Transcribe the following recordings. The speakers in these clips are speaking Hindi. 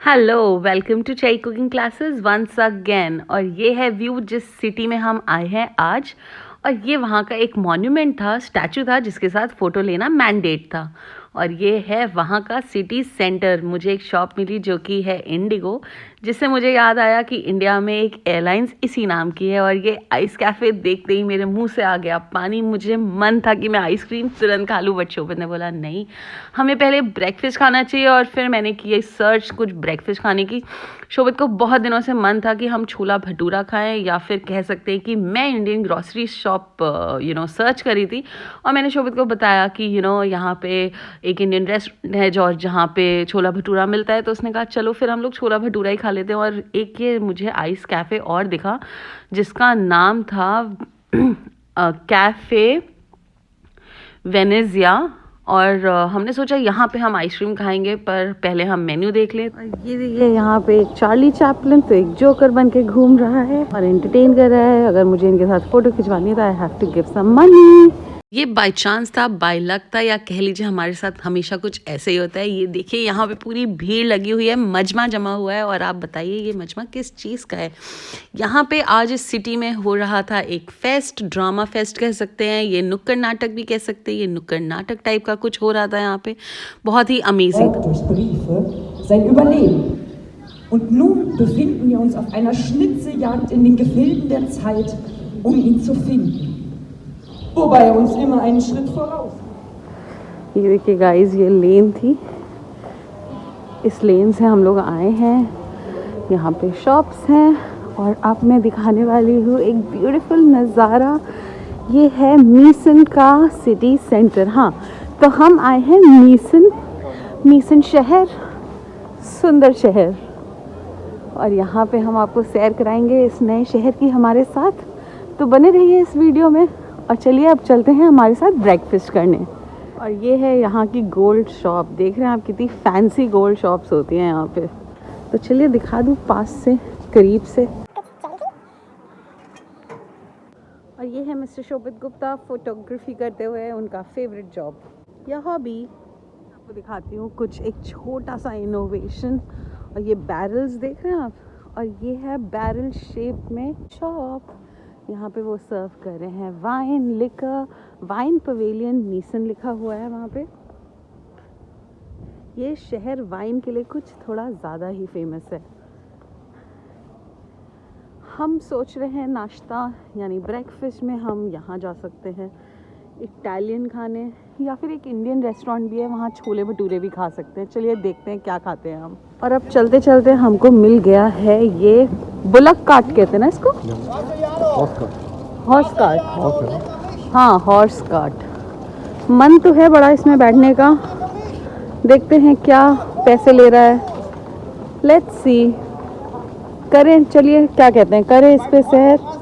हेलो, वेलकम टू चाय कुकिंग क्लासेस वंस अगेन। और ये है व्यू जिस सिटी में हम आए हैं आज। और ये वहाँ का एक मॉन्यूमेंट था, स्टैचू था, जिसके साथ फ़ोटो लेना मैंडेट था। और ये है वहाँ का सिटी सेंटर। मुझे एक शॉप मिली जो कि है इंडिगो, जिससे मुझे याद आया कि इंडिया में एक एयरलाइंस इसी नाम की है। और ये आइस कैफ़े देखते ही मेरे मुंह से आ गया पानी। मुझे मन था कि मैं आइसक्रीम तुरंत खा लूँ, बट शोभित ने बोला नहीं, हमें पहले ब्रेकफास्ट खाना चाहिए। और फिर मैंने की सर्च कुछ ब्रेकफास्ट खाने की। शोभित को बहुत दिनों से मन था कि हम छोला भटूरा खाएं, या फिर कह सकते हैं कि मैं इंडियन ग्रॉसरी शॉप सर्च करी थी। और मैंने शोभित को बताया कि यहाँ पे एक इंडियन रेस्टोरेंट है जो जहाँ पे छोला भटूरा मिलता है। तो उसने कहा चलो फिर हम लोग छोला भटूरा ही खा लेते हैं। और एक ये मुझे आइस कैफ़े और दिखा जिसका नाम था कैफ़े वेनेजिया। और हमने सोचा यहाँ पे हम आइसक्रीम खाएंगे, पर पहले हम मेन्यू देख लें। और ये देखिए, यहाँ पे एक चार्ली चैपलिन तो एक जोकर बन के घूम रहा है और एंटरटेन कर रहा है। अगर मुझे इनके साथ फोटो खिंचवानी है तो I have to give some money. ये बाय चांस था, बाय लक था, या कह लीजिए हमारे साथ हमेशा कुछ ऐसे ही होता है। ये देखिए, यहाँ पे पूरी भीड़ लगी हुई है, मजमा जमा हुआ है। और आप बताइए ये मजमा किस चीज़ का है। यहाँ पे आज इस सिटी में हो रहा था एक फेस्ट, ड्रामा फेस्ट कह सकते हैं, ये नुक्कड़ नाटक भी कह सकते हैं। ये नुक्कड़ नाटक टाइप का कुछ हो रहा था यहाँ पे, बहुत ही amazing. Und nun befinden wir uns auf einer Schnitzeljagd in den Gefilden der Zeit, ihn zu finden. Wobei er uns immer einen Schritt voraus ist. ये देखिए गाइस, ये लेन थी, इस लेन से हम लोग आए हैं। यहाँ पे शॉप्स हैं और अब मैं दिखाने वाली हूँ एक ब्यूटीफुल नज़ारा। ये है मीसन का सिटी सेंटर। हाँ, तो हम आए हैं मीसन शहर, सुंदर शहर। और यहाँ पे हम आपको सैर कराएंगे इस नए शहर की हमारे साथ। तो बने रहिए इस वीडियो में। और चलिए अब चलते हैं हमारे साथ ब्रेकफास्ट करने। और ये है यहाँ की गोल्ड शॉप। देख रहे हैं आप कितनी फैंसी गोल्ड शॉप्स होती हैं यहाँ पे। तो चलिए दिखा दूँ पास से, करीब से। और ये है मिस्टर शोभित गुप्ता, फोटोग्राफी करते हुए उनका फेवरेट जॉब या हॉबी। आपको दिखाती हूँ कुछ एक छोटा सा इनोवेशन। और ये बैरल्स देख रहे हैं आप, और ये है बैरल शेप में शॉप। यहाँ पे वो सर्व कर रहे हैं wine, liquor, wine pavilion Meeson लिखा हुआ है वहाँ पे। ये शहर वाइन के लिए कुछ थोड़ा ज़्यादा ही फेमस है। हम सोच रहे हैं नाश्ता यानी ब्रेकफास्ट में हम यहाँ जा सकते हैं इटालियन खाने, या फिर एक इंडियन रेस्टोरेंट भी है, वहाँ छोले भटूरे भी खा सकते हैं। चलिए देखते हैं क्या खाते हैं हम। और अब चलते चलते हमको मिल गया है ये बुलक कार्ट कहते हैं ना इसको, हॉर्स कार्ट। हाँ, हॉर्स कार्ट। मन तो है बड़ा इसमें बैठने का, देखते हैं क्या पैसे ले रहा है। लेट्स सी, करें, चलिए क्या कहते हैं, करें इस पे सैर।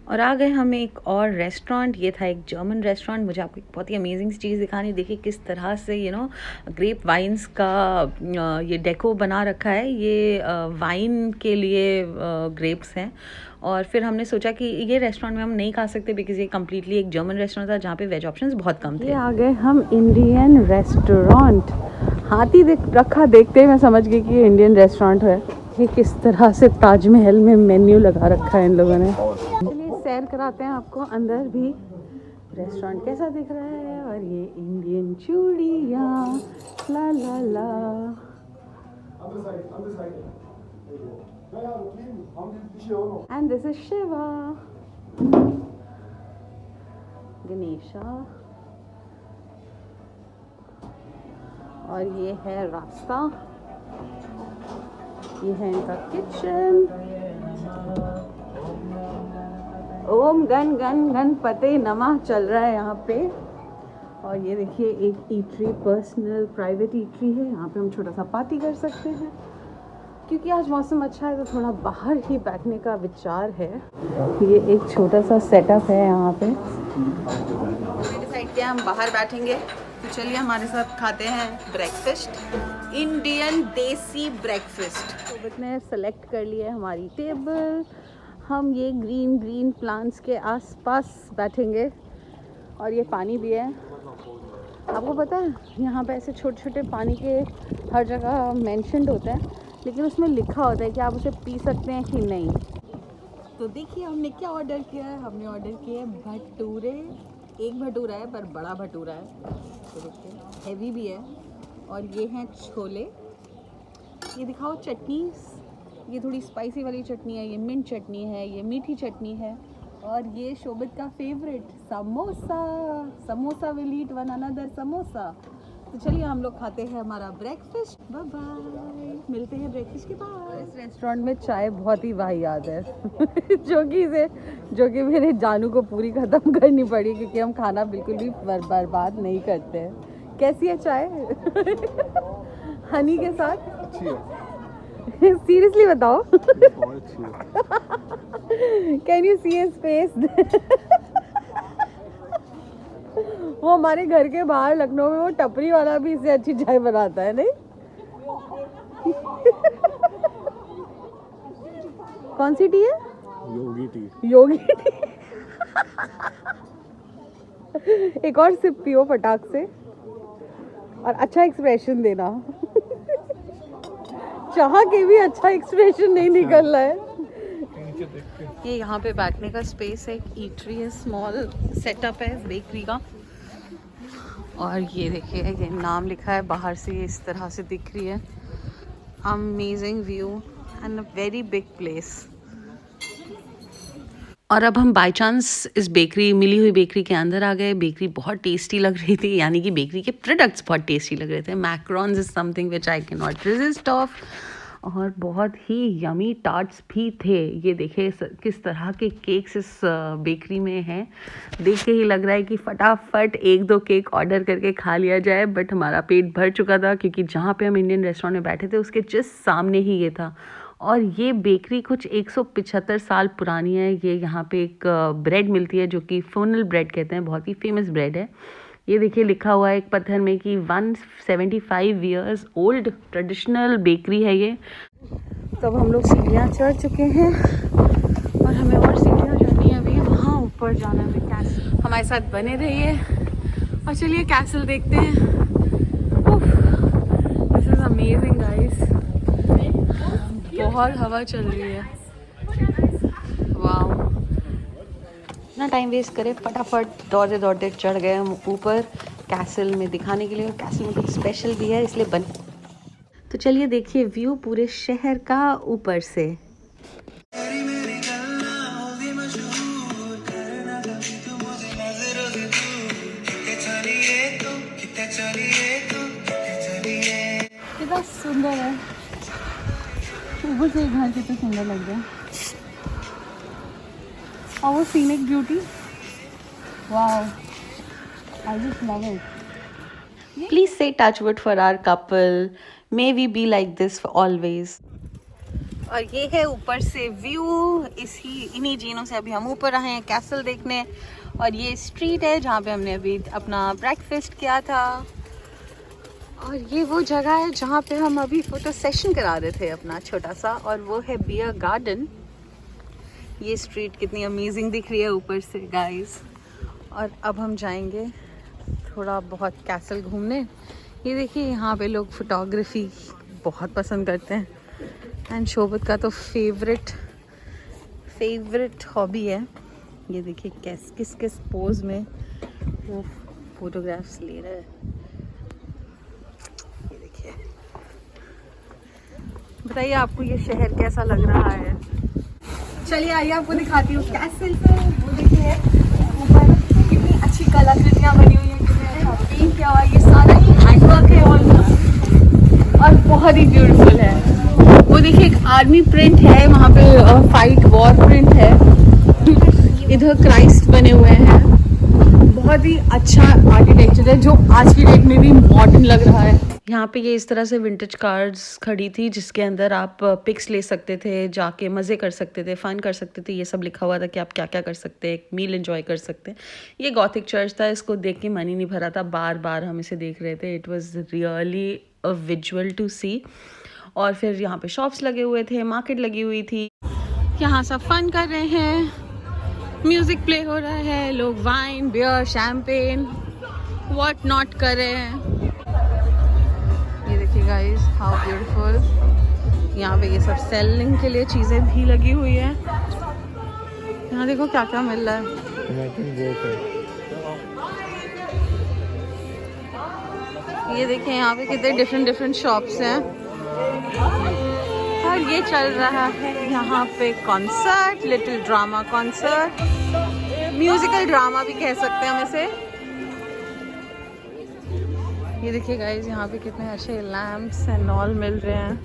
और आ गए हम एक और रेस्टोरेंट। ये था एक जर्मन रेस्टोरेंट। मुझे आपको एक बहुत ही अमेजिंग चीज़ दिखानी। देखिए किस तरह से ग्रेप वाइन्स का ये डेको बना रखा है। ये वाइन के लिए ग्रेप्स हैं। और फिर हमने सोचा कि ये रेस्टोरेंट में हम नहीं खा सकते, बिकॉज ये कम्प्लीटली एक जर्मन रेस्टोरेंट था जहाँ पे वेज ऑप्शंस बहुत कम थे। आ गए हम इंडियन रेस्टोरेंट। हाथी रखा देखते ही मैं समझ गई कि ये इंडियन रेस्टोरेंट है। ये किस तरह से ताजमहल में मेन्यू लगा रखा है इन लोगों ने। चलिए सैर कराते हैं आपको अंदर भी, रेस्टोरेंट कैसा दिख रहा है। और ये इंडियन चूड़ियाँ, ला ला ला। And this is Shiva, Ganesha. और ये है रास्ता, ये है इनका किचन। ओम गण गण गणपते नमः चल रहा है यहाँ पे। और ये देखिए एक ईटरी, पर्सनल प्राइवेट ईटरी है। यहाँ पे हम छोटा सा पार्टी कर सकते हैं। क्योंकि आज मौसम अच्छा है तो थोड़ा बाहर ही बैठने का विचार है। ये एक छोटा सा सेटअप है यहाँ पे। डिसाइड किया हम बाहर बैठेंगे। तो चलिए हमारे साथ खाते हैं ब्रेकफास्ट, इंडियन देसी ब्रेकफास्ट। शोभित ने सेलेक्ट कर लिया है हमारी टेबल। हम ये ग्रीन प्लांट्स के आसपास बैठेंगे। और ये पानी भी है। आपको पता है यहाँ पे ऐसे छोटे छोटे पानी के हर जगह मेंशन्ड होते हैं, लेकिन उसमें लिखा होता है कि आप उसे पी सकते हैं कि नहीं। तो देखिए हमने क्या ऑर्डर किया है। हमने ऑर्डर किया है भटूरे। एक भटूरा है पर बड़ा भटूरा है, तो देखिए हैवी भी है। और ये हैं छोले। ये दिखाओ चटनीस। ये थोड़ी स्पाइसी वाली चटनी है, ये मिंट चटनी है, ये मीठी चटनी है, और ये शोभित का favourite samosa. Samosa will eat one another samosa. तो चलिए हम लोग खाते हैं हमारा ब्रेकफास्ट। बाय बाय, मिलते हैं ब्रेकफास्ट के बाद। इस रेस्टोरेंट में चाय बहुत ही वाहियात है जो कि मेरे जानू को पूरी ख़त्म करनी पड़ी, क्योंकि हम खाना बिल्कुल भी बर्बाद नहीं करते हैं। कैसी है चाय? हनी के साथ अच्छी है। सीरियसली बताओ। बहुत अच्छी है। Can you see his face? वो हमारे घर के बाहर लखनऊ में वो टपरी वाला भी इससे अच्छी चाय बनाता है, नहीं? कौन सी टी है? योगी टी। योगी टी। एक और सिप पियो फटाक से, और अच्छा एक्सप्रेशन देना। चाह के भी अच्छा एक्सप्रेशन नहीं निकल रहा है। ये यहाँ पे बैठने का स्पेस है, एक ईटरी है, स्मॉल सेटअप है बेकरी का। और ये देखिए ये नाम लिखा है बाहर से, इस तरह से दिख रही है। Amazing view and a very big place. और अब हम बाय चांस इस बेकरी, मिली हुई बेकरी के अंदर आ गए। बेकरी बहुत टेस्टी लग रही थी, यानी कि बेकरी के प्रोडक्ट्स बहुत टेस्टी लग रहे थे। Macarons is something which I can not resist of. और बहुत ही यमी टार्ट्स भी थे। ये देखिए किस तरह के केक्स इस बेकरी में हैं। देख के ही लग रहा है कि फटाफट एक दो केक ऑर्डर करके खा लिया जाए, बट हमारा पेट भर चुका था, क्योंकि जहाँ पे हम इंडियन रेस्टोरेंट में बैठे थे उसके जस्ट सामने ही ये था। और ये बेकरी कुछ 175 साल पुरानी है। ये यहाँ पे एक ब्रेड मिलती है जो कि फोनल ब्रेड कहते हैं, बहुत ही फेमस ब्रेड है। ये देखिए लिखा हुआ है एक पत्थर में कि 175 ईयर्स ओल्ड ट्रेडिशनल बेकरी है ये। तो अब हम लोग सीढ़ियाँ चढ़ चुके हैं और हमें और सीढ़ियाँ चढ़नी है अभी, वहाँ ऊपर जाना है कैसल। हमारे साथ बने रहिए और चलिए कैसल देखते हैं। दिस इज अमेजिंग गाइस, बहुत हवा चल रही है। वाह, ना टाइम वेस्ट करे, फटाफट दौड़ते दौड़ते चढ़ गए हम ऊपर कैसल में दिखाने के लिए। कैसल में कुछ स्पेशल भी है इसलिए बन। तो चलिए देखिए व्यू पूरे शहर का ऊपर से। कितना सुंदर है, ऊपर से घर कितना सुंदर लग रहा है। और वो scenic beauty, wow, I just love it. Please से touch wood for our couple, may we be like this always. और ये है ऊपर से व्यू। इन्हीं जीनों से अभी हम ऊपर आए हैं कैसल देखने। और ये स्ट्रीट है जहाँ पे हमने अभी अपना ब्रेकफास्ट किया था। और ये वो जगह है जहाँ पे हम अभी फोटो सेशन करा रहे थे अपना छोटा सा, और वो है बियर गार्डन। ये स्ट्रीट कितनी अमेजिंग दिख रही है ऊपर से गाइस। और अब हम जाएंगे थोड़ा बहुत कैसल घूमने। ये देखिए यहाँ पे लोग फोटोग्राफी बहुत पसंद करते हैं, एंड शोभित का तो फेवरेट हॉबी है। ये देखिए किस किस पोज में वो फोटोग्राफ्स ले रहे हैं। ये देखिए, बताइए आपको ये शहर कैसा लग रहा है। चलिए आइए आपको दिखाती हूँ कैसल को। वो देखिए ऊपर कितनी अच्छी कलाकृतियाँ बनी हुई हैं, कितने अच्छा पेंट किया हुआ है। ये सारा ही हैंडवर्क है और बहुत ही ब्यूटीफुल है। वो देखिए एक आर्मी प्रिंट है वहाँ पे, फाइट वॉर प्रिंट है। इधर क्राइस्ट बने हुए हैं। बहुत ही अच्छा आर्किटेक्चर है जो आज की डेट में भी मॉडर्न लग रहा है। यहाँ पे ये इस तरह से विंटेज कार्स खड़ी थी जिसके अंदर आप पिक्स ले सकते थे, जाके मज़े कर सकते थे, फन कर सकते थे। ये सब लिखा हुआ था कि आप क्या क्या कर सकते हैं, एक मील एंजॉय कर सकते हैं। ये गॉथिक चर्च था, इसको देख के मन ही नहीं भरा था, बार बार हम इसे देख रहे थे। It was really a visual to see. और फिर यहाँ पे शॉप्स लगे हुए थे, मार्केट लगी हुई थी। यहाँ सब फन कर रहे हैं, म्यूज़िक प्ले हो रहा है, लोग wine, beer, champagne what not कर रहे हैं। ये देखिए गाइस, हाउ ब्यूटीफुल। यहाँ पे ये सब सेलिंग के लिए चीज़ें भी लगी हुई है। यहाँ देखो क्या क्या मिल रहा है। ये देखिए यहाँ पे कितने डिफरेंट शॉप्स हैं और ये चल रहा है यहाँ पे concert, little drama concert, musical drama भी कह सकते हैं हम इसे। ये देखिए गाइस, यहाँ पे कितने अच्छे लैम्प्स एंड ऑल मिल रहे हैं।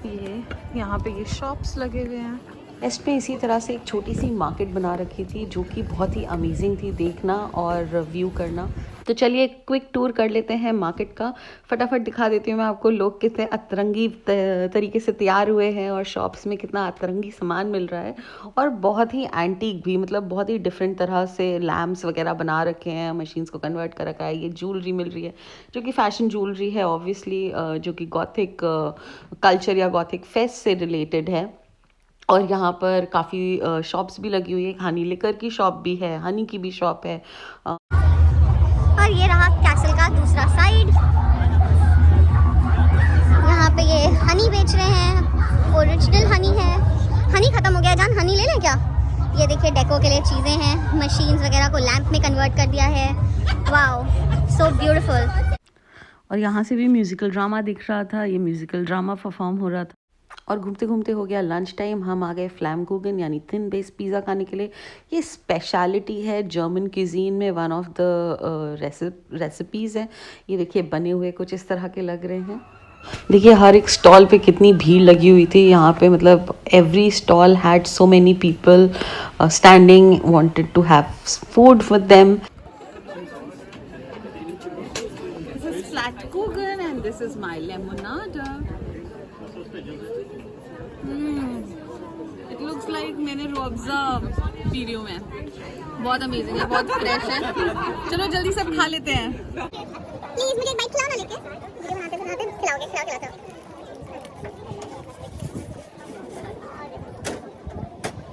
ये यहाँ पे ये शॉप्स लगे हुए हैं। वेस्ट में इसी तरह से एक छोटी सी मार्केट बना रखी थी जो कि बहुत ही अमेजिंग थी देखना और व्यू करना। तो चलिए एक क्विक टूर कर लेते हैं मार्केट का। फटाफट दिखा देती हूँ मैं आपको लोग कितने अतरंगी तरीके से तैयार हुए हैं और शॉप्स में कितना अतरंगी सामान मिल रहा है और बहुत ही एंटीक भी, मतलब बहुत ही डिफरेंट तरह से लैम्प्स वगैरह बना रखे हैं, मशीन्स को कन्वर्ट कर रखा है। ये ज्वेलरी मिल रही है जो कि फैशन ज्वेलरी है ऑब्वियसली, जो कि गॉथिक कल्चर या गॉथिक फेस्ट से रिलेटेड है। और यहाँ पर काफ़ी शॉप्स भी लगी हुई है। हनी लिकर की शॉप भी है, हनी की भी शॉप है। और ये रहा कैसल का दूसरा साइड। यहाँ पे ये हनी बेच रहे हैं, ओरिजिनल हनी है। हनी खत्म हो गया जान, हनी ले लें क्या? ये देखिए डेको के लिए चीज़ें हैं, मशीन्स वगैरह को लैंप में कन्वर्ट कर दिया है। Wow, so beautiful. और यहाँ से भी म्यूज़िकल ड्रामा दिख रहा था, ये म्यूज़िकल ड्रामा परफॉर्म हो रहा था। और घूमते घूमते हो गया लंच टाइम, हम आ गए फ्लैमकुगन यानी थिन बेस पिज़्ज़ा खाने के लिए। ये स्पेशलिटी है जर्मन क्यूजीन में, वन ऑफ द रेसिपीज़ है। ये देखिए बने हुए कुछ इस तरह के लग रहे हैं। देखिए हर एक स्टॉल पे कितनी भीड़ लगी हुई थी यहाँ पे, मतलब every stall had so many people standing, wanted to have food with them. This is Flammkuchen and this is my lemonade. It looks like मैंने रूअफ़ज़ा वीडियो में। बहुत अमेजिंग है, बहुत फ्रेश है। चलो जल्दी सब खा लेते हैं। प्लीज मुझे एक बाइट खिलाओ ना लेके। वीडियो बनाते बनाते खिलाओगे।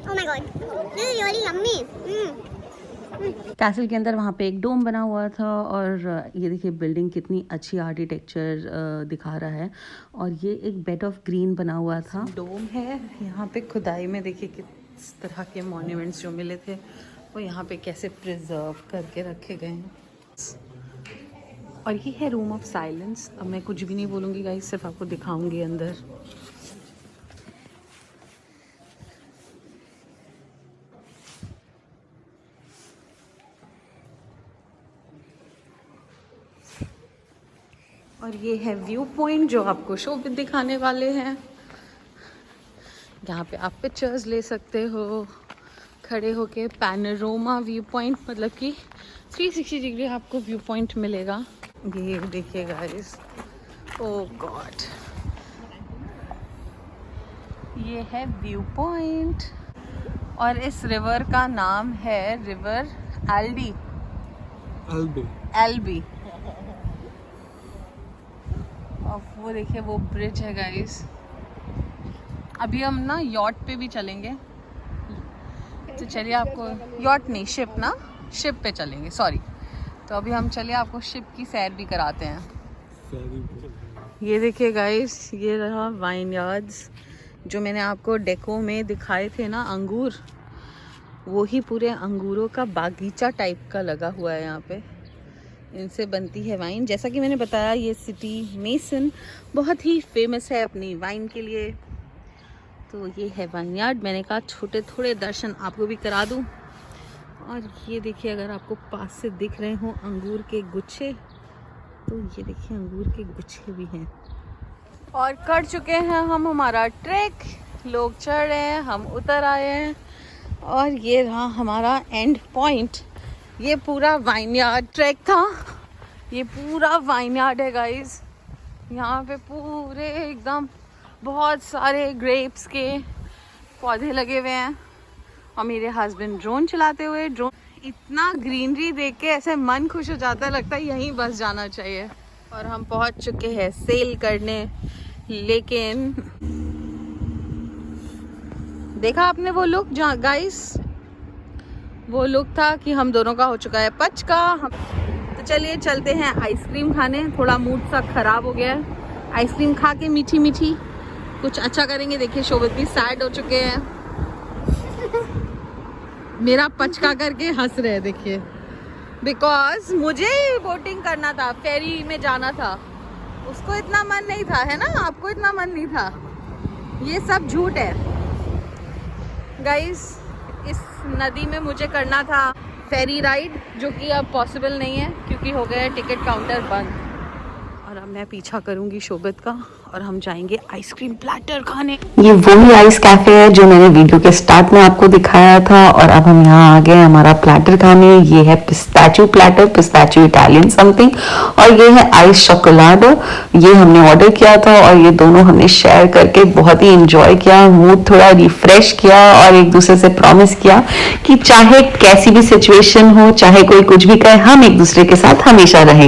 Oh my God, this is really yummy. Castle के अंदर वहाँ पे एक डोम बना हुआ था और ये देखिए बिल्डिंग कितनी अच्छी आर्किटेक्चर दिखा रहा है। और ये एक बेड ऑफ ग्रीन बना हुआ था। डोम है यहाँ पे, खुदाई में देखिए किस तरह के मॉन्यूमेंट्स जो मिले थे वो यहाँ पे कैसे प्रिजर्व करके रखे गए हैं। और ये है रूम ऑफ साइलेंस। अब मैं कुछ भी नहीं बोलूँगी गाइस, सिर्फ आपको दिखाऊंगी अंदर। और ये है व्यू पॉइंट जो आपको शो पे दिखाने वाले हैं। यहाँ पे आप पिक्चर्स ले सकते हो खड़े होके। पैनोरामा व्यू पॉइंट, मतलब कि 360 डिग्री आपको व्यू पॉइंट मिलेगा। ये देखिए गाइस, ओह गॉड, ये है व्यू पॉइंट। और इस रिवर का नाम है रिवर एल्बी। और वो देखिए वो ब्रिज है गाइस। अभी हम ना यॉट पे भी चलेंगे, तो चलिए आपको, यॉट नहीं शिप ना, शिप पे चलेंगे, सॉरी। तो अभी हम चलिए आपको शिप की सैर भी कराते हैं। ये देखिए गाइस, ये रहा वाइन यार्ड्स जो मैंने आपको डेको में दिखाए थे ना, अंगूर, वो ही पूरे अंगूरों का बागीचा टाइप का लगा हुआ है यहाँ पे। इनसे बनती है वाइन। जैसा कि मैंने बताया, ये सिटी मेसन बहुत ही फेमस है अपनी वाइन के लिए। तो ये है वाइन यार्ड। मैंने कहा छोटे थोड़े दर्शन आपको भी करा दूं। और ये देखिए, अगर आपको पास से दिख रहे हो अंगूर के गुच्छे, तो ये देखिए अंगूर के गुच्छे भी हैं। और कर चुके हैं हम हमारा ट्रैक। लोग चढ़ रहे हैं, हम उतर आए हैं। और ये रहा हमारा एंड पॉइंट। ये पूरा वाइनयार्ड ट्रैक था। ये पूरा वाइनयार्ड है गाइस। यहाँ पे पूरे एकदम बहुत सारे ग्रेप्स के पौधे लगे हुए हैं। और मेरे हस्बैंड ड्रोन चलाते हुए, ड्रोन, इतना ग्रीनरी देख के ऐसे मन खुश हो जाता है, लगता है यहीं बस जाना चाहिए। और हम पहुँच चुके हैं सेल करने, लेकिन देखा आपने वो लुक जहाँ गाइस, वो लुक था कि हम दोनों का हो चुका है पच का। तो चलिए चलते हैं आइसक्रीम खाने। थोड़ा मूड सा खराब हो गया है, आइसक्रीम खा के मीठी मीठी कुछ अच्छा करेंगे। देखिए शोभित भी सैड हो चुके हैं, मेरा पचका करके हंस रहे हैं देखिए, बिकॉज मुझे बोटिंग करना था, फेरी में जाना था, उसको इतना मन नहीं था, है ना, आपको इतना मन नहीं था। ये सब झूठ है गाइस। इस नदी में मुझे करना था फेरी राइड, जो कि अब पॉसिबल नहीं है क्योंकि हो गया है टिकट काउंटर बंद। और अब मैं पीछा करूंगी शोभित का और हम जाएंगे आइसक्रीम प्लैटर खाने। ये वही आइस कैफे है जो मैंने वीडियो के स्टार्ट में आपको दिखाया था, और अब हम यहाँ आ गए हमारा प्लैटर खाने। ये है pistachio platter, pistachio Italian something, और ये है आइस चॉकोलाडो। ये हमने ऑर्डर किया था और ये दोनों हमने शेयर करके बहुत ही इंजॉय किया, मूड थोड़ा रिफ्रेश किया और एक दूसरे से प्रॉमिस किया कि चाहे कैसी भी सिचुएशन हो, चाहे कोई कुछ भी कहे, हम एक दूसरे के साथ हमेशा रहेंगे।